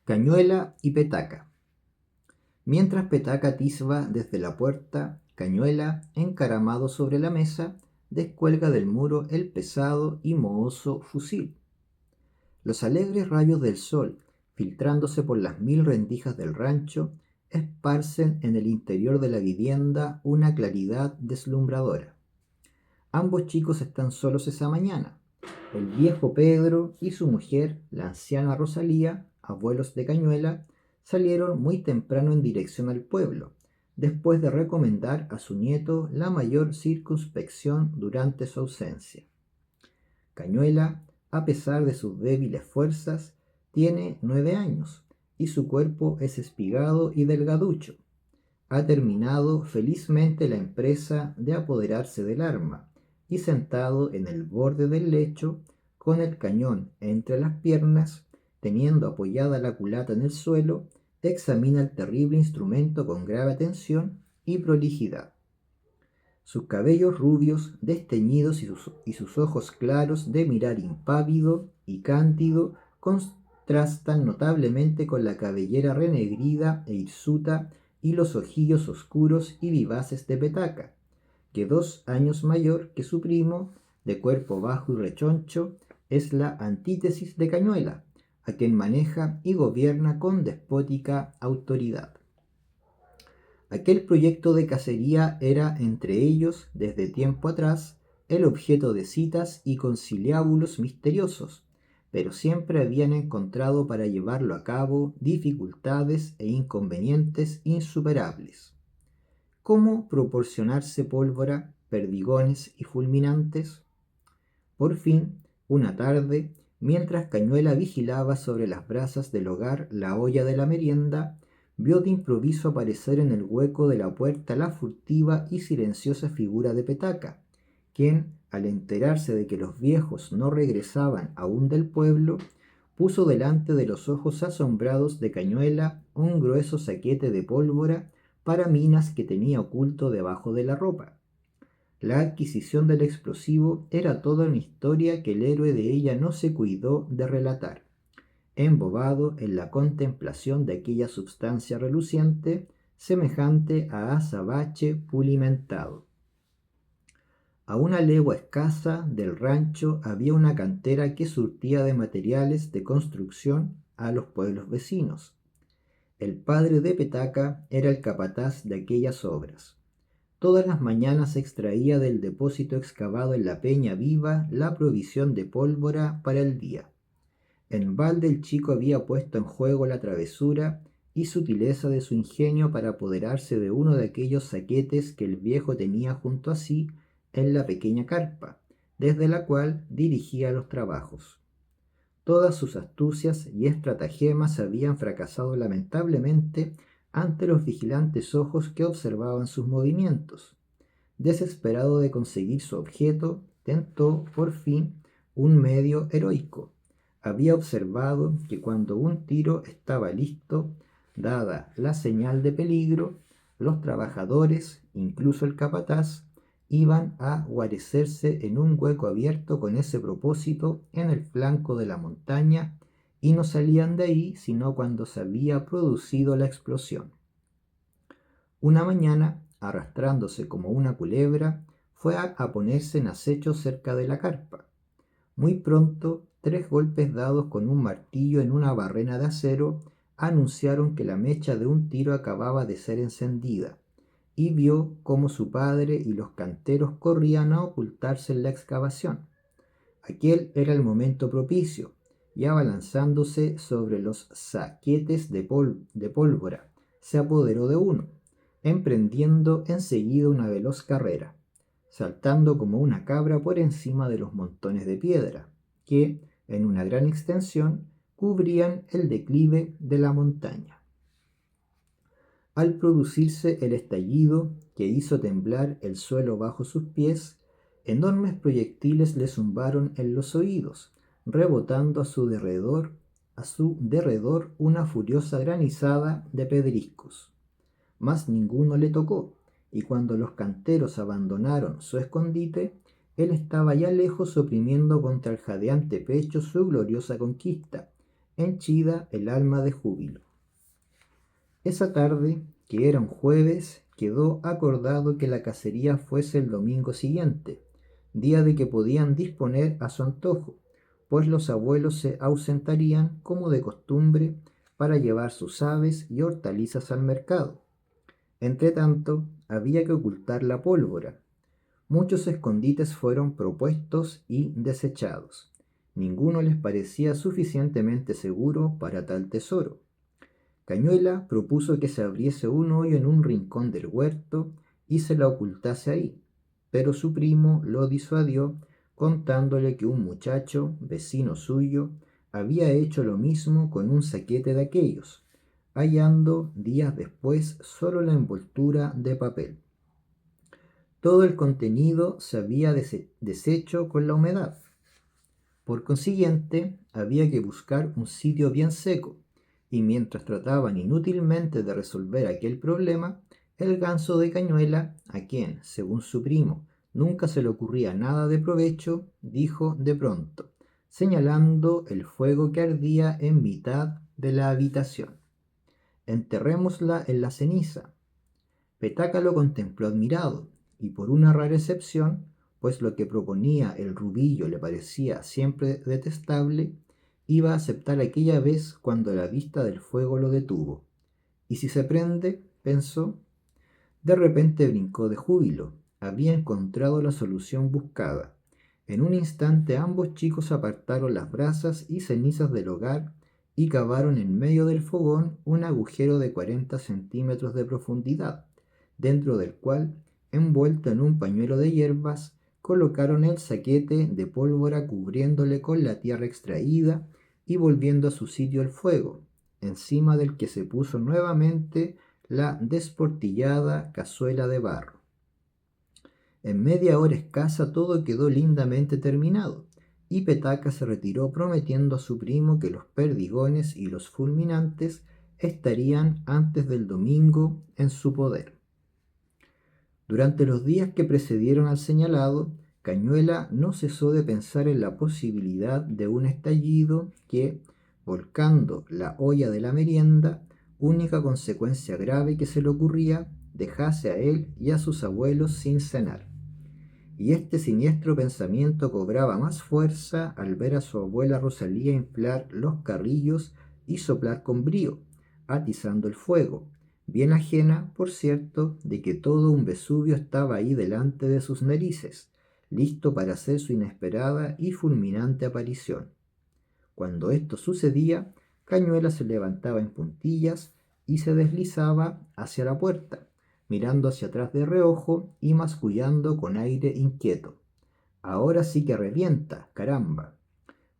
Cañuela y Petaca. Mientras Petaca atisba desde la puerta, Cañuela, encaramado sobre la mesa, descuelga del muro el pesado y mohoso fusil. Los alegres rayos del sol, filtrándose por las 1000 rendijas del rancho, esparcen en el interior de la vivienda una claridad deslumbradora. Ambos chicos están solos esa mañana. El viejo Pedro y su mujer, la anciana Rosalía, abuelos de Cañuela, salieron muy temprano en dirección al pueblo, después de recomendar a su nieto la mayor circunspección durante su ausencia. Cañuela, a pesar de sus débiles fuerzas, tiene 9 años y su cuerpo es espigado y delgaducho. Ha terminado felizmente la empresa de apoderarse del arma y sentado en el borde del lecho, con el cañón entre las piernas, teniendo apoyada la culata en el suelo, examina el terrible instrumento con grave atención y prolijidad. Sus cabellos rubios, desteñidos y sus ojos claros de mirar impávido y cándido contrastan notablemente con la cabellera renegrida e hirsuta y los ojillos oscuros y vivaces de Petaca, que 2 años mayor que su primo, de cuerpo bajo y rechoncho, es la antítesis de Cañuela, a quien maneja y gobierna con despótica autoridad. Aquel proyecto de cacería era entre ellos, desde tiempo atrás, el objeto de citas y conciliábulos misteriosos, pero siempre habían encontrado para llevarlo a cabo dificultades e inconvenientes insuperables. ¿Cómo proporcionarse pólvora, perdigones y fulminantes? Por fin, una tarde, mientras Cañuela vigilaba sobre las brasas del hogar la olla de la merienda, vio de improviso aparecer en el hueco de la puerta la furtiva y silenciosa figura de Petaca, quien, al enterarse de que los viejos no regresaban aún del pueblo, puso delante de los ojos asombrados de Cañuela un grueso saquete de pólvora para minas que tenía oculto debajo de la ropa. La adquisición del explosivo era toda una historia que el héroe de ella no se cuidó de relatar, embobado en la contemplación de aquella substancia reluciente, semejante a azabache pulimentado. A una legua escasa del rancho había una cantera que surtía de materiales de construcción a los pueblos vecinos. El padre de Petaca era el capataz de aquellas obras. Todas las mañanas extraía del depósito excavado en la peña viva la provisión de pólvora para el día. En balde el chico había puesto en juego la travesura y sutileza de su ingenio para apoderarse de uno de aquellos saquetes que el viejo tenía junto a sí en la pequeña carpa, desde la cual dirigía los trabajos. Todas sus astucias y estratagemas habían fracasado lamentablemente ante los vigilantes ojos que observaban sus movimientos. Desesperado de conseguir su objeto, tentó, por fin, un medio heroico. Había observado que cuando un tiro estaba listo, dada la señal de peligro, los trabajadores, incluso el capataz, iban a guarecerse en un hueco abierto con ese propósito en el flanco de la montaña y no salían de ahí sino cuando se había producido la explosión. Una mañana, arrastrándose como una culebra, fue a ponerse en acecho cerca de la carpa. Muy pronto, 3 golpes dados con un martillo en una barrena de acero anunciaron que la mecha de un tiro acababa de ser encendida, y vio cómo su padre y los canteros corrían a ocultarse en la excavación. Aquel era el momento propicio, y abalanzándose sobre los saquetes de pólvora, se apoderó de uno, emprendiendo enseguida una veloz carrera, saltando como una cabra por encima de los montones de piedra, que, en una gran extensión, cubrían el declive de la montaña. Al producirse el estallido que hizo temblar el suelo bajo sus pies, enormes proyectiles le zumbaron en los oídos, rebotando a su derredor una furiosa granizada de pedriscos. Mas ninguno le tocó, y cuando los canteros abandonaron su escondite, él estaba ya lejos oprimiendo contra el jadeante pecho su gloriosa conquista, henchida el alma de júbilo. Esa tarde, que era un jueves, quedó acordado que la cacería fuese el domingo siguiente, día de que podían disponer a su antojo, pues los abuelos se ausentarían, como de costumbre, para llevar sus aves y hortalizas al mercado. Entretanto, había que ocultar la pólvora. Muchos escondites fueron propuestos y desechados. Ninguno les parecía suficientemente seguro para tal tesoro. Cañuela propuso que se abriese un hoyo en un rincón del huerto y se la ocultase ahí, pero su primo lo disuadió contándole que un muchacho, vecino suyo, había hecho lo mismo con un saquete de aquellos, hallando días después solo la envoltura de papel. Todo el contenido se había deshecho con la humedad. Por consiguiente, había que buscar un sitio bien seco, y mientras trataban inútilmente de resolver aquel problema, el ganso de Cañuela, a quien, según su primo, nunca se le ocurría nada de provecho, dijo de pronto, señalando el fuego que ardía en mitad de la habitación: enterrémosla en la ceniza. Petaca lo contempló admirado, y por una rara excepción, pues lo que proponía el rubillo le parecía siempre detestable, iba a aceptar aquella vez cuando la vista del fuego lo detuvo. ¿Y si se prende?, pensó. De repente brincó de júbilo. Había encontrado la solución buscada. En un instante ambos chicos apartaron las brasas y cenizas del hogar y cavaron en medio del fogón un agujero de 40 centímetros de profundidad, dentro del cual, envuelto en un pañuelo de hierbas, colocaron el saquete de pólvora cubriéndole con la tierra extraída y volviendo a su sitio el fuego, encima del que se puso nuevamente la desportillada cazuela de barro. En media hora escasa todo quedó lindamente terminado, y Petaca se retiró prometiendo a su primo que los perdigones y los fulminantes estarían antes del domingo en su poder. Durante los días que precedieron al señalado, Cañuela no cesó de pensar en la posibilidad de un estallido que, volcando la olla de la merienda, única consecuencia grave que se le ocurría, dejase a él y a sus abuelos sin cenar. Y este siniestro pensamiento cobraba más fuerza al ver a su abuela Rosalía inflar los carrillos y soplar con brío, atizando el fuego, bien ajena, por cierto, de que todo un Vesubio estaba ahí delante de sus narices, listo para hacer su inesperada y fulminante aparición. Cuando esto sucedía, Cañuela se levantaba en puntillas y se deslizaba hacia la puerta, mirando hacia atrás de reojo y mascullando con aire inquieto: ahora sí que revienta, caramba.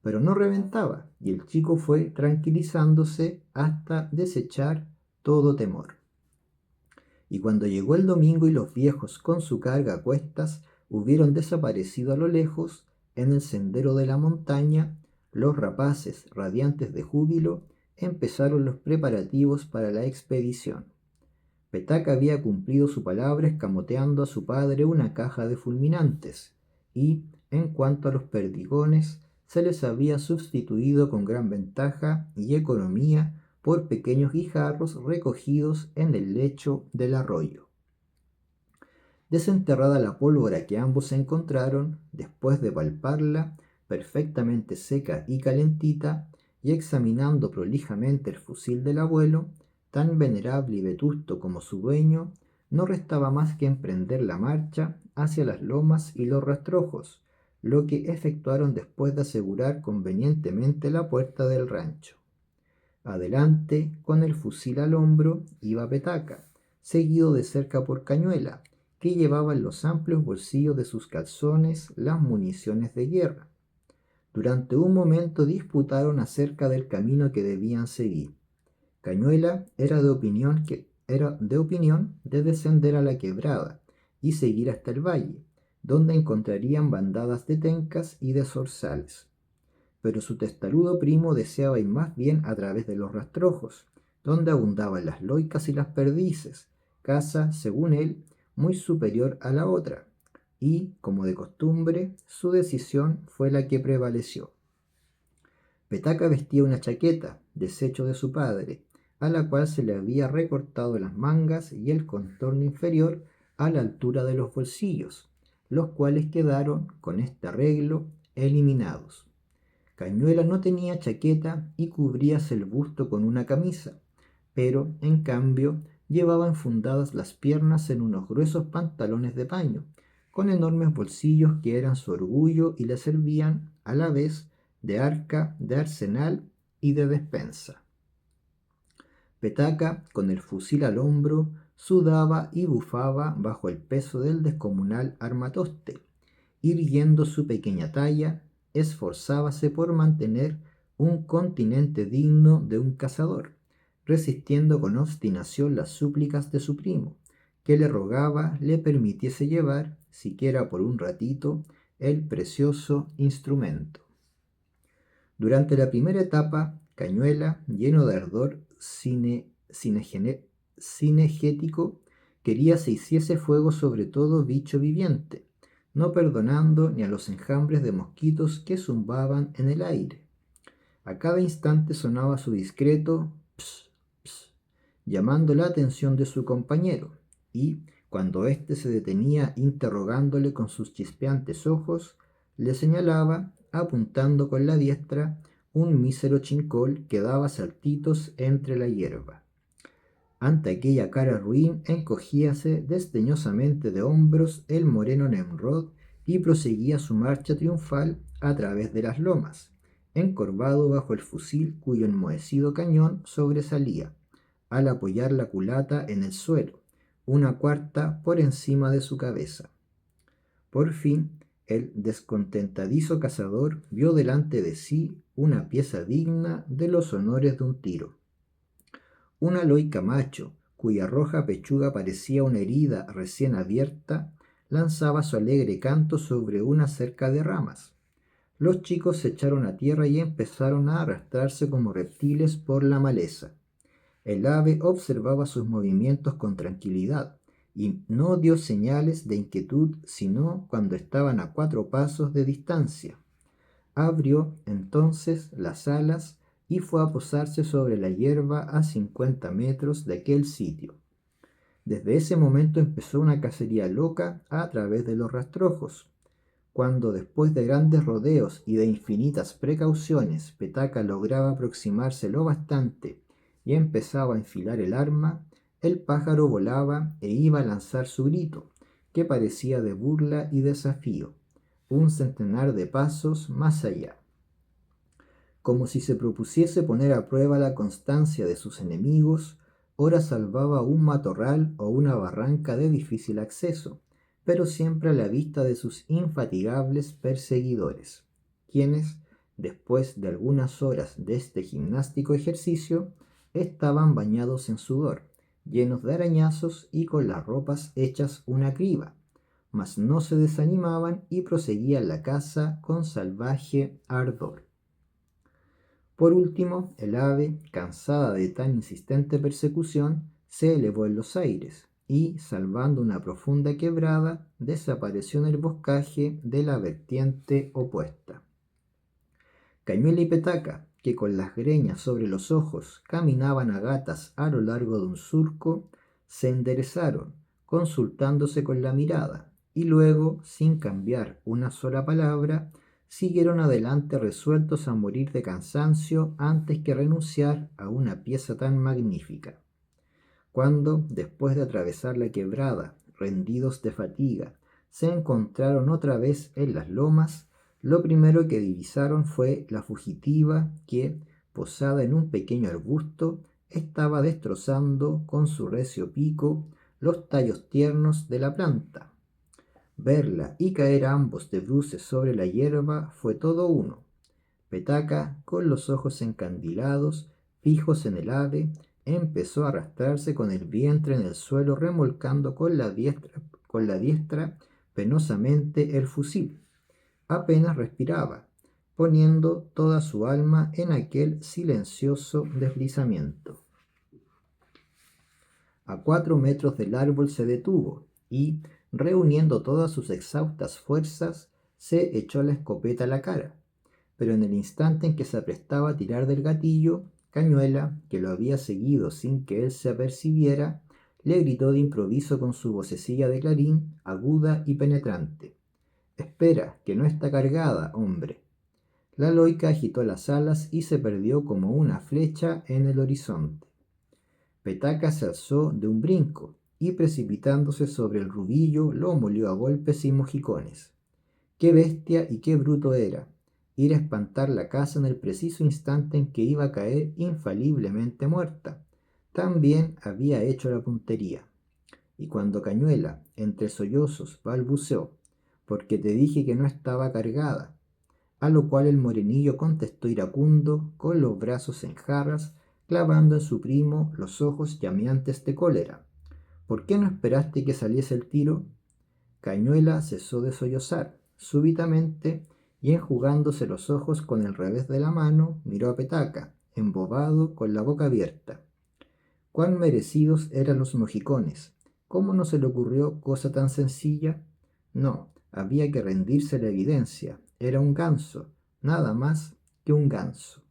Pero no reventaba, y el chico fue tranquilizándose hasta desechar todo temor. Y cuando llegó el domingo y los viejos con su carga a cuestas hubieron desaparecido a lo lejos, en el sendero de la montaña, los rapaces, radiantes de júbilo, empezaron los preparativos para la expedición. Petaca había cumplido su palabra escamoteando a su padre una caja de fulminantes, y, en cuanto a los perdigones, se les había sustituido con gran ventaja y economía por pequeños guijarros recogidos en el lecho del arroyo. Desenterrada la pólvora que ambos encontraron, después de palparla, perfectamente seca y calentita, y examinando prolijamente el fusil del abuelo, tan venerable y vetusto como su dueño, no restaba más que emprender la marcha hacia las lomas y los rastrojos, lo que efectuaron después de asegurar convenientemente la puerta del rancho. Adelante, con el fusil al hombro, iba Petaca, seguido de cerca por Cañuela, que llevaba en los amplios bolsillos de sus calzones las municiones de guerra. Durante un momento disputaron acerca del camino que debían seguir. Cañuela era de opinión de descender a la quebrada y seguir hasta el valle, donde encontrarían bandadas de tencas y de zorzales. Pero su testarudo primo deseaba ir más bien a través de los rastrojos, donde abundaban las loicas y las perdices, caza, según él, muy superior a la otra, y, como de costumbre, su decisión fue la que prevaleció. Petaca vestía una chaqueta, desecho de su padre, a la cual se le había recortado las mangas y el contorno inferior a la altura de los bolsillos, los cuales quedaron, con este arreglo, eliminados. Cañuela no tenía chaqueta y cubríase el busto con una camisa, pero, en cambio, llevaba enfundadas las piernas en unos gruesos pantalones de paño, con enormes bolsillos que eran su orgullo y le servían, a la vez, de arca, de arsenal y de despensa. Petaca, con el fusil al hombro, sudaba y bufaba bajo el peso del descomunal armatoste. Irguiendo su pequeña talla, esforzábase por mantener un continente digno de un cazador, resistiendo con obstinación las súplicas de su primo, que le rogaba le permitiese llevar, siquiera por un ratito, el precioso instrumento. Durante la primera etapa, Cañuela, lleno de ardor cinegético, quería se hiciese fuego sobre todo bicho viviente, no perdonando ni a los enjambres de mosquitos que zumbaban en el aire. A cada instante sonaba su discreto ps, ps, llamando la atención de su compañero, y, cuando éste se detenía interrogándole con sus chispeantes ojos, le señalaba, apuntando con la diestra, un mísero chincol que daba saltitos entre la hierba. Ante aquella cara ruin encogíase desdeñosamente de hombros el moreno Nemrod y proseguía su marcha triunfal a través de las lomas, encorvado bajo el fusil cuyo enmohecido cañón sobresalía, al apoyar la culata en el suelo, una cuarta por encima de su cabeza. Por fin, el descontentadizo cazador vio delante de sí una pieza digna de los honores de un tiro. Un aloy camacho, cuya roja pechuga parecía una herida recién abierta, lanzaba su alegre canto sobre una cerca de ramas. Los chicos se echaron a tierra y empezaron a arrastrarse como reptiles por la maleza. El ave observaba sus movimientos con tranquilidad y no dio señales de inquietud sino cuando estaban a 4 pasos de distancia. Abrió entonces las alas y fue a posarse sobre la hierba a 50 metros de aquel sitio. Desde ese momento empezó una cacería loca a través de los rastrojos. Cuando, después de grandes rodeos y de infinitas precauciones, Petaca lograba aproximarse lo bastante y empezaba a enfilar el arma, el pájaro volaba e iba a lanzar su grito, que parecía de burla y desafío, un centenar de pasos más allá. Como si se propusiese poner a prueba la constancia de sus enemigos, ora salvaba un matorral o una barranca de difícil acceso, pero siempre a la vista de sus infatigables perseguidores, quienes, después de algunas horas de este gimnástico ejercicio, estaban bañados en sudor, llenos de arañazos y con las ropas hechas una criba, mas no se desanimaban y proseguían la caza con salvaje ardor. Por último, el ave, cansada de tan insistente persecución, se elevó en los aires y, salvando una profunda quebrada, desapareció en el boscaje de la vertiente opuesta. Cañuela y Petaca, que con las greñas sobre los ojos caminaban a gatas a lo largo de un surco, se enderezaron, consultándose con la mirada, y luego, sin cambiar una sola palabra, siguieron adelante resueltos a morir de cansancio antes que renunciar a una pieza tan magnífica. Cuando, después de atravesar la quebrada, rendidos de fatiga, se encontraron otra vez en las lomas, lo primero que divisaron fue la fugitiva que, posada en un pequeño arbusto, estaba destrozando con su recio pico los tallos tiernos de la planta. Verla y caer ambos de bruces sobre la hierba fue todo uno. Petaca, con los ojos encandilados, fijos en el ave, empezó a arrastrarse con el vientre en el suelo, remolcando con la diestra penosamente el fusil. Apenas respiraba, poniendo toda su alma en aquel silencioso deslizamiento. A 4 metros del árbol se detuvo y, reuniendo todas sus exhaustas fuerzas, se echó la escopeta a la cara. pero en el instante en que se aprestaba a tirar del gatillo, Cañuela, que lo había seguido sin que él se apercibiera, le gritó de improviso con su vocecilla de clarín, aguda y penetrante: «Espera, que no está cargada, hombre». La loica agitó las alas y se perdió como una flecha en el horizonte. Petaca se alzó de un brinco y, precipitándose sobre el rubillo, lo molió a golpes y mojicones. ¡Qué bestia y qué bruto era! Ir a espantar la casa en el preciso instante en que iba a caer infaliblemente muerta. Tan bien había hecho la puntería. Y cuando Cañuela, entre sollozos, balbuceó: «Porque te dije que no estaba cargada», a lo cual el morenillo contestó iracundo, con los brazos en jarras, clavando en su primo los ojos llameantes de cólera: «¿Por qué no esperaste que saliese el tiro?». Cañuela cesó de sollozar súbitamente y, enjugándose los ojos con el revés de la mano, miró a Petaca, embobado, con la boca abierta. Cuán merecidos eran los mojicones. ¿Cómo no se le ocurrió cosa tan sencilla? No, había que rendirse a la evidencia. Era un ganso, nada más que un ganso.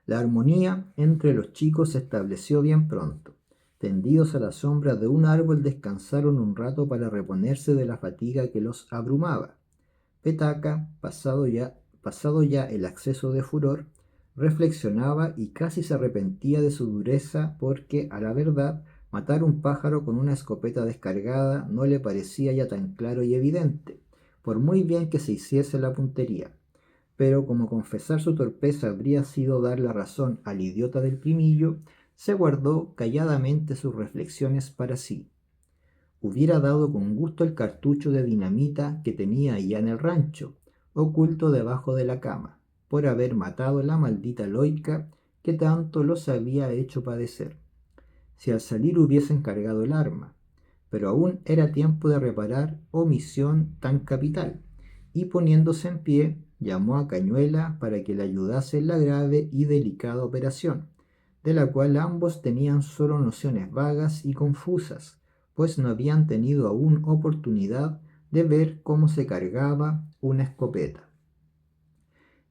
La armonía entre los chicos se estableció bien pronto. Tendidos a la sombra de un árbol, descansaron un rato para reponerse de la fatiga que los abrumaba. Petaca, pasado ya el acceso de furor, reflexionaba y casi se arrepentía de su dureza, porque, a la verdad, matar un pájaro con una escopeta descargada no le parecía ya tan claro y evidente, por muy bien que se hiciese la puntería. Pero como confesar su torpeza habría sido dar la razón al idiota del primillo, se guardó calladamente sus reflexiones para sí. Hubiera dado con gusto el cartucho de dinamita que tenía allá en el rancho, oculto debajo de la cama, por haber matado la maldita loica que tanto los había hecho padecer, si al salir hubiesen cargado el arma. Pero aún era tiempo de reparar omisión tan capital, y poniéndose en pie, llamó a Cañuela para que le ayudase en la grave y delicada operación, de la cual ambos tenían solo nociones vagas y confusas, pues no habían tenido aún oportunidad de ver cómo se cargaba una escopeta.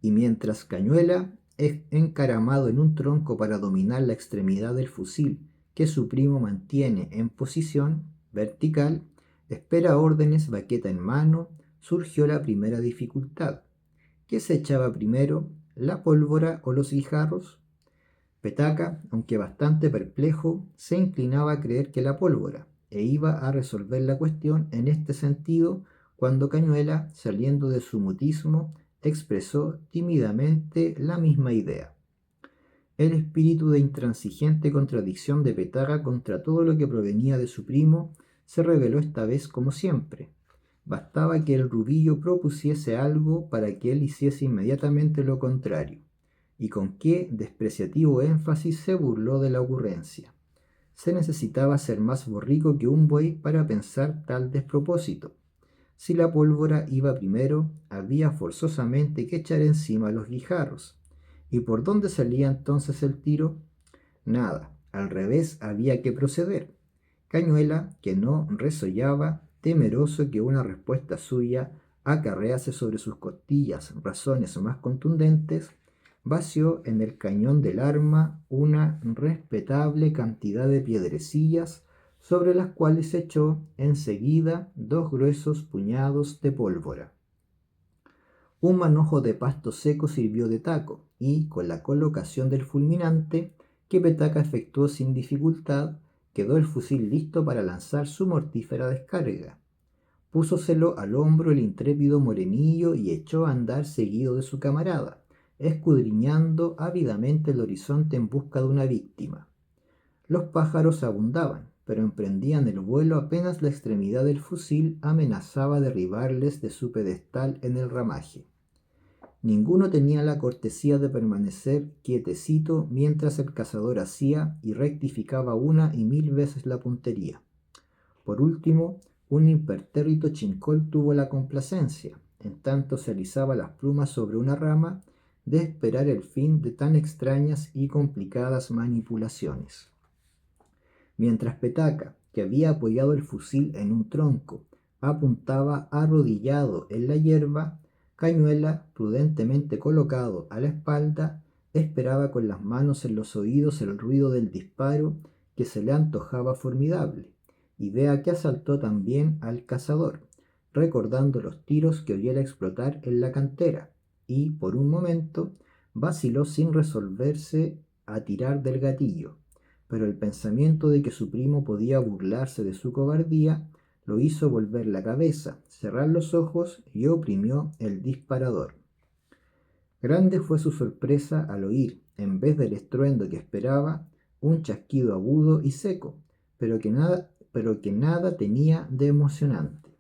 Y mientras Cañuela, encaramado en un tronco para dominar la extremidad del fusil que su primo mantiene en posición vertical, espera órdenes baqueta en mano, surgió la primera dificultad. ¿Qué se echaba primero, la pólvora o los guijarros? Petaca, aunque bastante perplejo, se inclinaba a creer que la pólvora, e iba a resolver la cuestión en este sentido, cuando Cañuela, saliendo de su mutismo, expresó tímidamente la misma idea. El espíritu de intransigente contradicción de Petaca contra todo lo que provenía de su primo se reveló esta vez como siempre. Bastaba que el rubillo propusiese algo para que él hiciese inmediatamente lo contrario. Y con qué despreciativo énfasis se burló de la ocurrencia. Se necesitaba ser más borrico que un buey para pensar tal despropósito. Si la pólvora iba primero, había forzosamente que echar encima los guijarros. ¿Y por dónde salía entonces el tiro? Nada, al revés había que proceder. Cañuela, que no resollaba, temeroso que una respuesta suya acarrease sobre sus costillas razones más contundentes, vació en el cañón del arma una respetable cantidad de piedrecillas, sobre las cuales echó enseguida 2 gruesos puñados de pólvora. Un manojo de pasto seco sirvió de taco, y, con la colocación del fulminante, que Petaca efectuó sin dificultad, quedó el fusil listo para lanzar su mortífera descarga. Púsoselo al hombro el intrépido morenillo y echó a andar seguido de su camarada, escudriñando ávidamente el horizonte en busca de una víctima. Los pájaros abundaban, pero emprendían el vuelo apenas la extremidad del fusil amenazaba derribarles de su pedestal en el ramaje. Ninguno tenía la cortesía de permanecer quietecito mientras el cazador hacía y rectificaba una y 1000 veces la puntería. Por último, un impertérrito chincol tuvo la complacencia, en tanto se alisaba las plumas sobre una rama, de esperar el fin de tan extrañas y complicadas manipulaciones. Mientras Petaca, que había apoyado el fusil en un tronco, apuntaba arrodillado en la hierba, Cañuela, prudentemente colocado a la espalda, esperaba con las manos en los oídos el ruido del disparo que se le antojaba formidable, idea que asaltó también al cazador, recordando los tiros que oyera explotar en la cantera, y por un momento vaciló sin resolverse a tirar del gatillo, pero el pensamiento de que su primo podía burlarse de su cobardía lo hizo volver la cabeza, cerrar los ojos y oprimió el disparador. Grande fue su sorpresa al oír, en vez del estruendo que esperaba, un chasquido agudo y seco, pero que nada tenía de emocionante.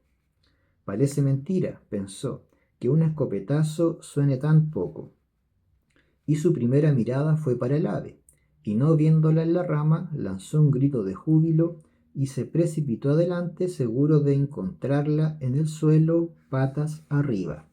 Parece mentira, pensó, que un escopetazo suene tan poco. Y su primera mirada fue para el ave, y no viéndola en la rama, lanzó un grito de júbilo y se precipitó adelante seguro de encontrarla en el suelo patas arriba.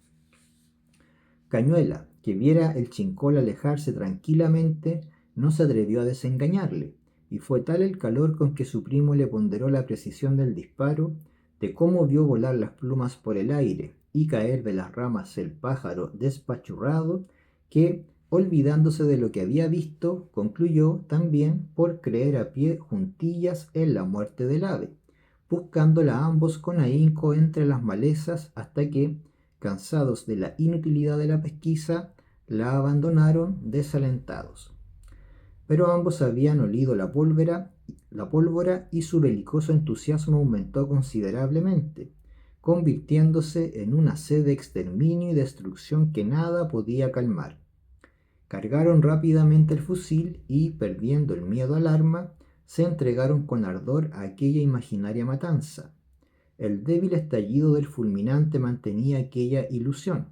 Cañuela, que viera el chincol alejarse tranquilamente, no se atrevió a desengañarle, y fue tal el calor con que su primo le ponderó la precisión del disparo, de cómo vio volar las plumas por el aire y caer de las ramas el pájaro despachurrado, que, olvidándose de lo que había visto, concluyó también por creer a pie juntillas en la muerte del ave, buscándola ambos con ahínco entre las malezas hasta que, cansados de la inutilidad de la pesquisa, la abandonaron desalentados. Pero ambos habían olido la pólvora y su belicoso entusiasmo aumentó considerablemente, convirtiéndose en una sed de exterminio y destrucción que nada podía calmar. Cargaron rápidamente el fusil y, perdiendo el miedo al arma, se entregaron con ardor a aquella imaginaria matanza. El débil estallido del fulminante mantenía aquella ilusión,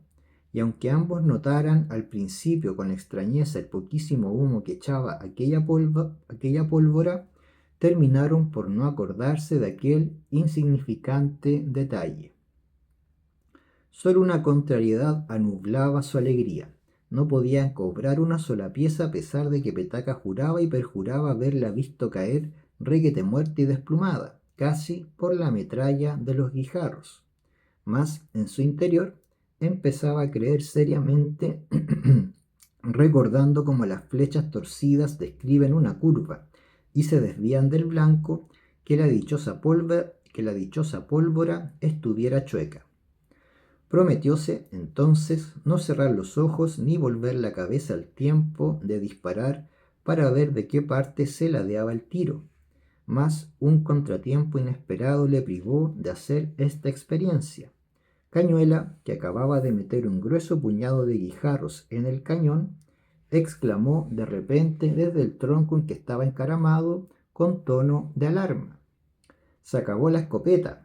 y aunque ambos notaran al principio con extrañeza el poquísimo humo que echaba aquella pólvora, terminaron por no acordarse de aquel insignificante detalle. Solo una contrariedad anublaba su alegría. No podían cobrar una sola pieza a pesar de que Petaca juraba y perjuraba haberla visto caer requete muerta y desplumada, casi por la metralla de los guijarros. Mas en su interior empezaba a creer seriamente, recordando cómo las flechas torcidas describen una curva y se desvían del blanco, que la dichosa pólvora estuviera chueca. Prometióse entonces no cerrar los ojos ni volver la cabeza al tiempo de disparar para ver de qué parte se ladeaba el tiro, mas un contratiempo inesperado le privó de hacer esta experiencia. Cañuela, que acababa de meter un grueso puñado de guijarros en el cañón, exclamó de repente desde el tronco en que estaba encaramado con tono de alarma: «Se acabó la escopeta».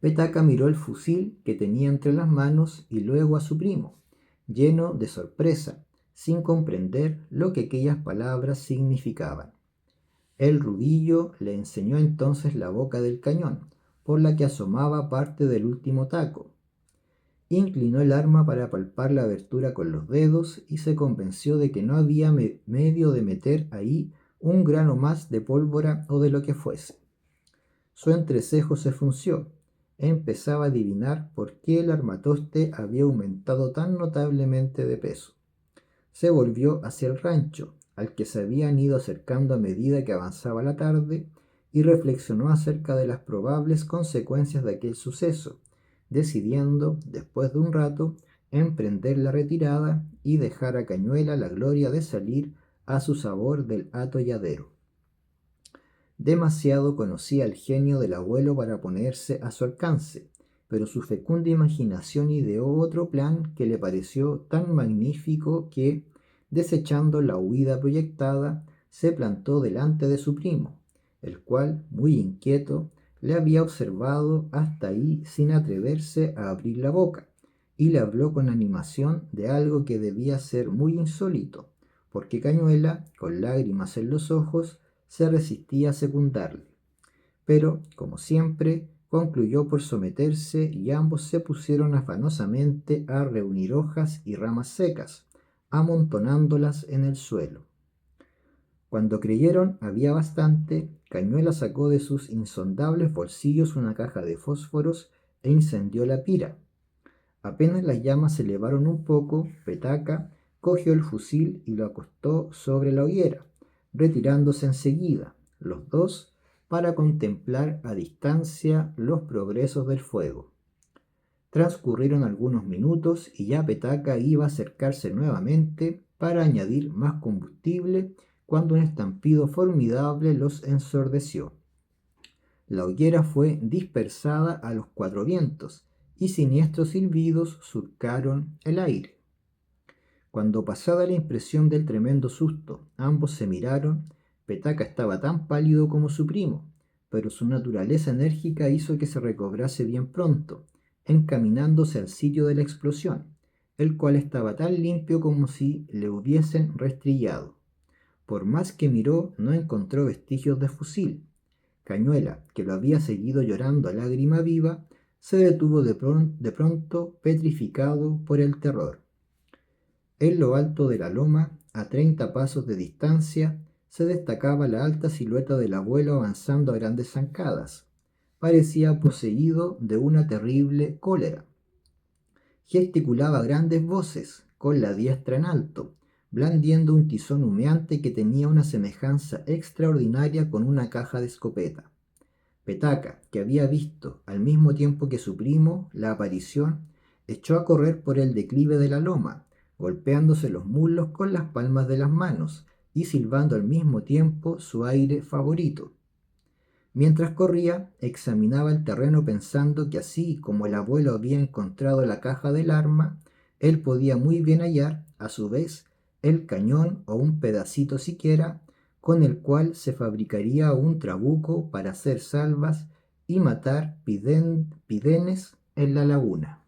Petaca miró el fusil que tenía entre las manos y luego a su primo, lleno de sorpresa, sin comprender lo que aquellas palabras significaban. El Rudillo le enseñó entonces la boca del cañón, por la que asomaba parte del último taco. Inclinó el arma para palpar la abertura con los dedos y se convenció de que no había medio de meter ahí un grano más de pólvora o de lo que fuese. Su entrecejo se frunció. Empezaba a adivinar por qué el armatoste había aumentado tan notablemente de peso. Se volvió hacia el rancho, al que se habían ido acercando a medida que avanzaba la tarde, y reflexionó acerca de las probables consecuencias de aquel suceso, decidiendo, después de un rato, emprender la retirada y dejar a Cañuela la gloria de salir a su sabor del atolladero. Demasiado conocía el genio del abuelo para ponerse a su alcance, pero su fecunda imaginación ideó otro plan que le pareció tan magnífico que, desechando la huida proyectada, se plantó delante de su primo, el cual, muy inquieto, le había observado hasta ahí sin atreverse a abrir la boca, y le habló con animación de algo que debía ser muy insólito, porque Cañuela, con lágrimas en los ojos, se resistía a secundarle. Pero, como siempre, concluyó por someterse y ambos se pusieron afanosamente a reunir hojas y ramas secas, amontonándolas en el suelo. Cuando creyeron había bastante, Cañuela sacó de sus insondables bolsillos una caja de fósforos e incendió la pira. Apenas las llamas se elevaron un poco, Petaca cogió el fusil y lo acostó sobre la hoguera, retirándose enseguida, los dos, para contemplar a distancia los progresos del fuego. Transcurrieron algunos minutos y ya Petaca iba a acercarse nuevamente para añadir más combustible cuando un estampido formidable los ensordeció. La hoguera fue dispersada a los cuatro vientos y siniestros silbidos surcaron el aire. Cuando pasada la impresión del tremendo susto, ambos se miraron. Petaca estaba tan pálido como su primo, pero su naturaleza enérgica hizo que se recobrase bien pronto, encaminándose al sitio de la explosión, el cual estaba tan limpio como si le hubiesen restrillado. Por más que miró, no encontró vestigios de fusil. Cañuela, que lo había seguido llorando a lágrima viva, se detuvo de pronto petrificado por el terror. En lo alto de la loma, a 30 pasos de distancia, se destacaba la alta silueta del abuelo avanzando a grandes zancadas. Parecía poseído de una terrible cólera. Gesticulaba a grandes voces, con la diestra en alto, blandiendo un tizón humeante que tenía una semejanza extraordinaria con una caja de escopeta. Petaca, que había visto al mismo tiempo que su primo la aparición, echó a correr por el declive de la loma, golpeándose los muslos con las palmas de las manos y silbando al mismo tiempo su aire favorito. Mientras corría, examinaba el terreno pensando que así como el abuelo había encontrado la caja del arma, él podía muy bien hallar, a su vez, el cañón o un pedacito siquiera, con el cual se fabricaría un trabuco para hacer salvas y matar pidenes en la laguna.